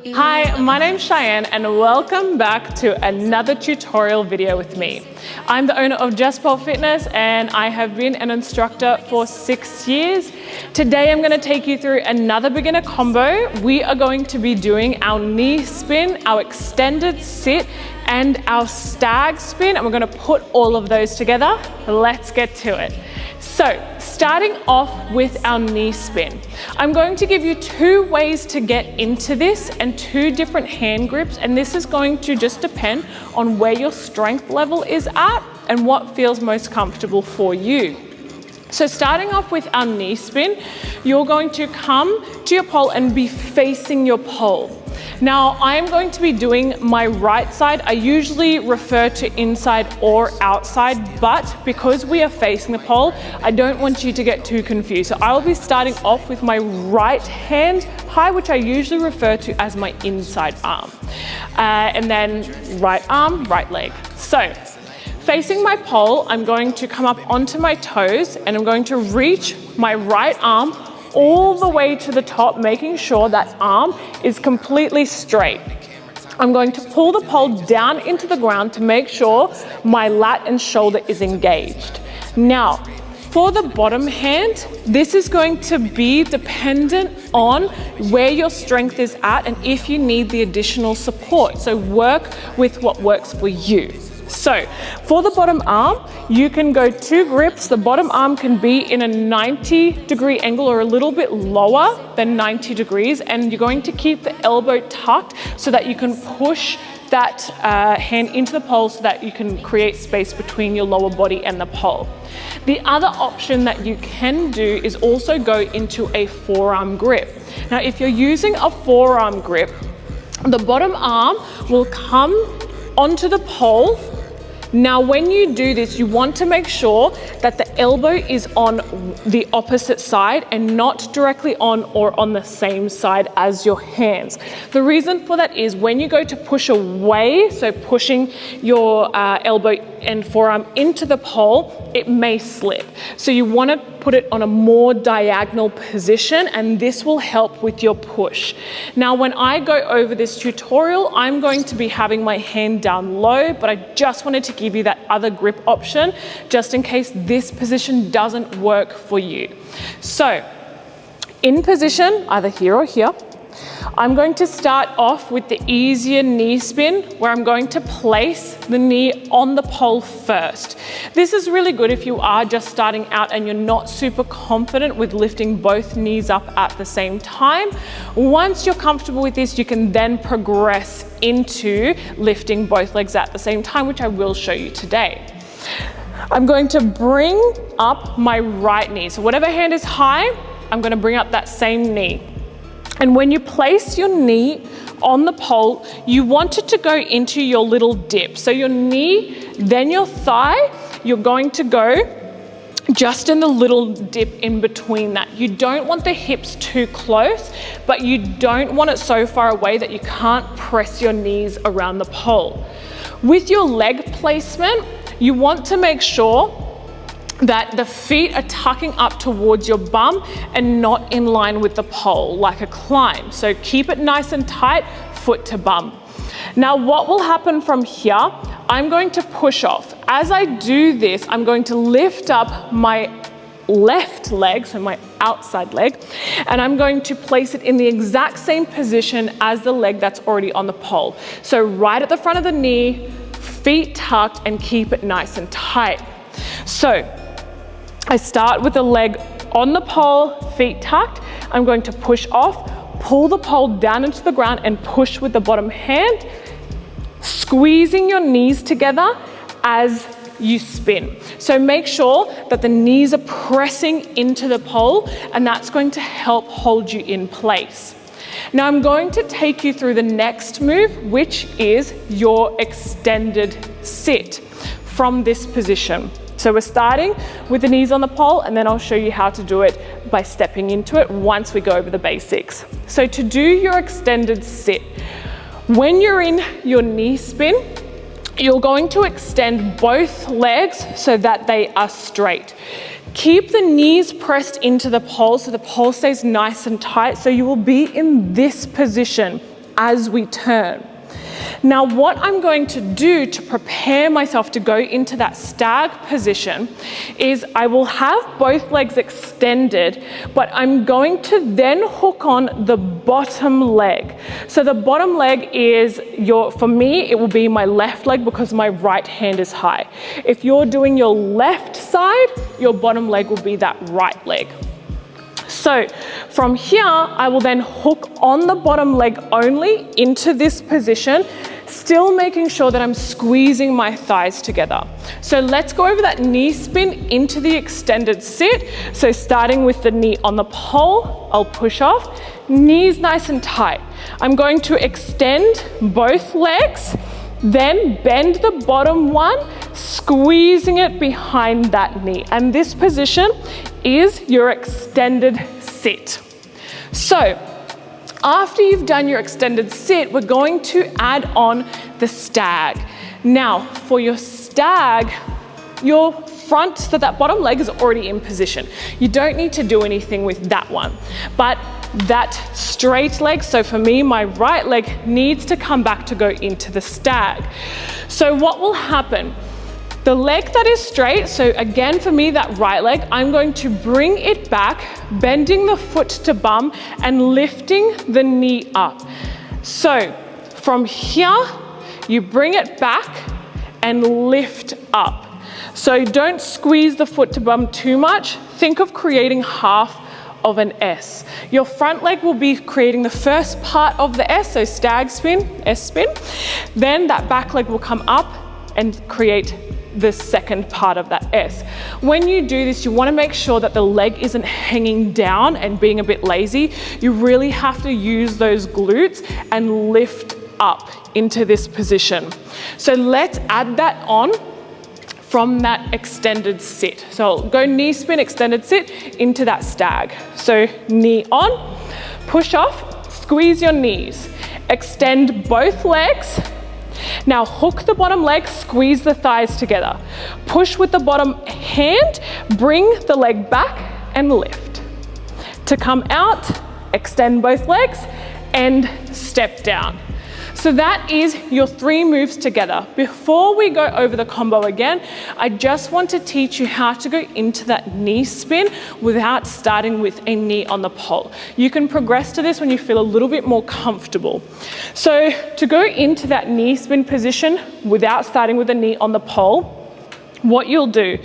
Hi, my name's Cheyenne and welcome back to another tutorial video with me. I'm the owner of Just Pole Fitness and I have been an instructor for 6 years. Today I'm going to take you through another beginner combo. We are going to be doing our knee spin, our extended sit and our stag spin, and we're going to put all of those together. Let's get to it. So, starting off with our knee spin, I'm going to give you 2 ways to get into this and 2 different hand grips, and this is going to just depend on where your strength level is at and what feels most comfortable for you. So starting off with our knee spin, you're going to come to your pole and be facing your pole. Now, I'm going to be doing my right side. I usually refer to inside or outside, but because we are facing the pole, I don't want you to get too confused. So I will be starting off with my right hand high, which I usually refer to as my inside arm. And then right arm, right leg. So facing my pole, I'm going to come up onto my toes and I'm going to reach my right arm all the way to the top, making sure that arm is completely straight. I'm going to pull the pole down into the ground to make sure my lat and shoulder is engaged. Now, for the bottom hand, this is going to be dependent on where your strength is at and if you need the additional support. So work with what works for you. So for the bottom arm, you can go 2 grips. The bottom arm can be in a 90-degree angle or a little bit lower than 90 degrees. And you're going to keep the elbow tucked so that you can push that hand into the pole so that you can create space between your lower body and the pole. The other option that you can do is also go into a forearm grip. Now, if you're using a forearm grip, the bottom arm will come onto the pole. Now, when you do this, you want to make sure that the elbow is on the opposite side and not directly on or on the same side as your hands. The reason for that is when you go to push away, so pushing your elbow and forearm into the pole, it may slip. So you want to put it on a more diagonal position, and this will help with your push. Now, when I go over this tutorial, I'm going to be having my hand down low, but I just wanted to give you that other grip option just in case this position doesn't work for you. So in position, either here or here, I'm going to start off with the easier knee spin where I'm going to place the knee on the pole first. This is really good if you are just starting out and you're not super confident with lifting both knees up at the same time. Once you're comfortable with this, you can then progress into lifting both legs at the same time, which I will show you today. I'm going to bring up my right knee. So whatever hand is high, I'm going to bring up that same knee. And when you place your knee on the pole, you want it to go into your little dip. So your knee, then your thigh, you're going to go just in the little dip in between that. You don't want the hips too close, but you don't want it so far away that you can't press your knees around the pole. With your leg placement, you want to make sure that the feet are tucking up towards your bum and not in line with the pole, like a climb. So keep it nice and tight, foot to bum. Now, what will happen from here, I'm going to push off. As I do this, I'm going to lift up my left leg, so my outside leg, and I'm going to place it in the exact same position as the leg that's already on the pole. So right at the front of the knee, feet tucked, and keep it nice and tight. So I start with the leg on the pole, feet tucked. I'm going to push off, pull the pole down into the ground and push with the bottom hand, squeezing your knees together as you spin. So make sure that the knees are pressing into the pole, and that's going to help hold you in place. Now I'm going to take you through the next move, which is your extended sit from this position. So we're starting with the knees on the pole, and then I'll show you how to do it by stepping into it once we go over the basics. So to do your extended sit, when you're in your knee spin, you're going to extend both legs so that they are straight. Keep the knees pressed into the pole so the pole stays nice and tight, so you will be in this position as we turn. Now, what I'm going to do to prepare myself to go into that stag position is I will have both legs extended, but I'm going to then hook on the bottom leg. So the bottom leg is for me, it will be my left leg because my right hand is high. If you're doing your left side, your bottom leg will be that right leg. So from here, I will then hook on the bottom leg only into this position, still making sure that I'm squeezing my thighs together. So let's go over that knee spin into the extended sit. So starting with the knee on the pole, I'll push off, knees nice and tight. I'm going to extend both legs, then bend the bottom one, squeezing it behind that knee. And this position is your extended sit. So after you've done your extended sit, we're going to add on the stag. Now, for your stag, your front, so that bottom leg is already in position. You don't need to do anything with that one. But that straight leg, so for me, my right leg needs to come back to go into the stag. So what will happen? The leg that is straight, so again for me, that right leg, I'm going to bring it back, bending the foot to bum and lifting the knee up. So from here, you bring it back and lift up. So don't squeeze the foot to bum too much. Think of creating half of an S. Your front leg will be creating the first part of the S, so stag spin, S spin. Then that back leg will come up and create the second part of that S. When you do this, you want to make sure that the leg isn't hanging down and being a bit lazy. You really have to use those glutes and lift up into this position. So let's add that on from that extended sit. So I'll go knee spin, extended sit into that stag. So knee on, push off, squeeze your knees, extend both legs. Now hook the bottom leg, squeeze the thighs together. Push with the bottom hand, bring the leg back and lift. To come out, extend both legs and step down. So that is your 3 moves together. Before we go over the combo again, I just want to teach you how to go into that knee spin without starting with a knee on the pole. You can progress to this when you feel a little bit more comfortable. So to go into that knee spin position without starting with a knee on the pole, what you'll do,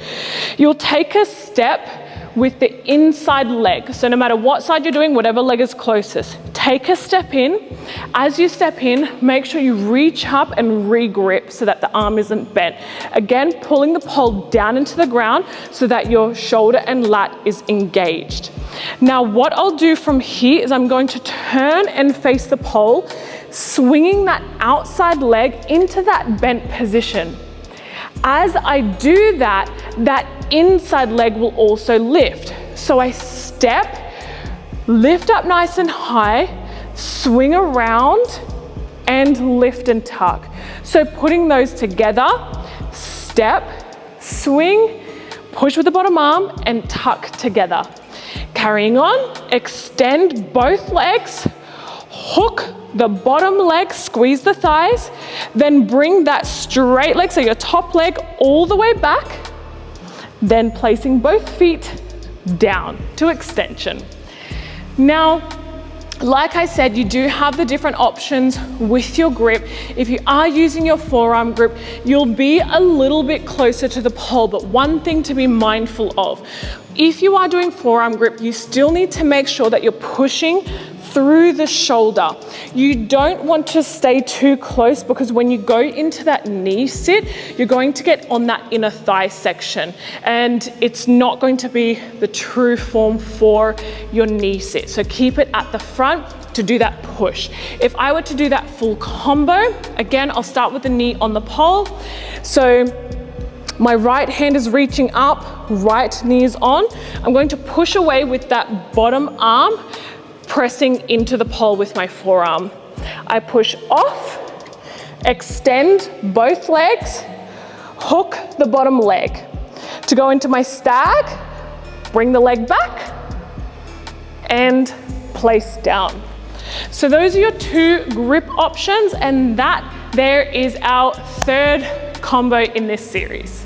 you'll take a step with the inside leg. So no matter what side you're doing, whatever leg is closest, take a step in. As you step in, make sure you reach up and re-grip so that the arm isn't bent. Again, pulling the pole down into the ground so that your shoulder and lat is engaged. Now what I'll do from here is I'm going to turn and face the pole, swinging that outside leg into that bent position. As I do that, that inside leg will also lift. So I step, lift up nice and high, swing around and lift and tuck. So putting those together, step, swing, push with the bottom arm and tuck together. Carrying on, extend both legs, hook the bottom leg, squeeze the thighs, then bring that straight leg, so your top leg all the way back, then placing both feet down to extension. Now, like I said, you do have the different options with your grip. If you are using your forearm grip, you'll be a little bit closer to the pole, but one thing to be mindful of, if you are doing forearm grip, you still need to make sure that you're pushing through the shoulder. You don't want to stay too close because when you go into that knee sit, you're going to get on that inner thigh section and it's not going to be the true form for your knee sit. So keep it at the front to do that push. If I were to do that full combo, again, I'll start with the knee on the pole. So my right hand is reaching up, right knee is on. I'm going to push away with that bottom arm, pressing into the pole with my forearm. I push off, extend both legs, hook the bottom leg. To go into my stag, bring the leg back and place down. So those are your 2 grip options, and that there is our 3rd combo in this series.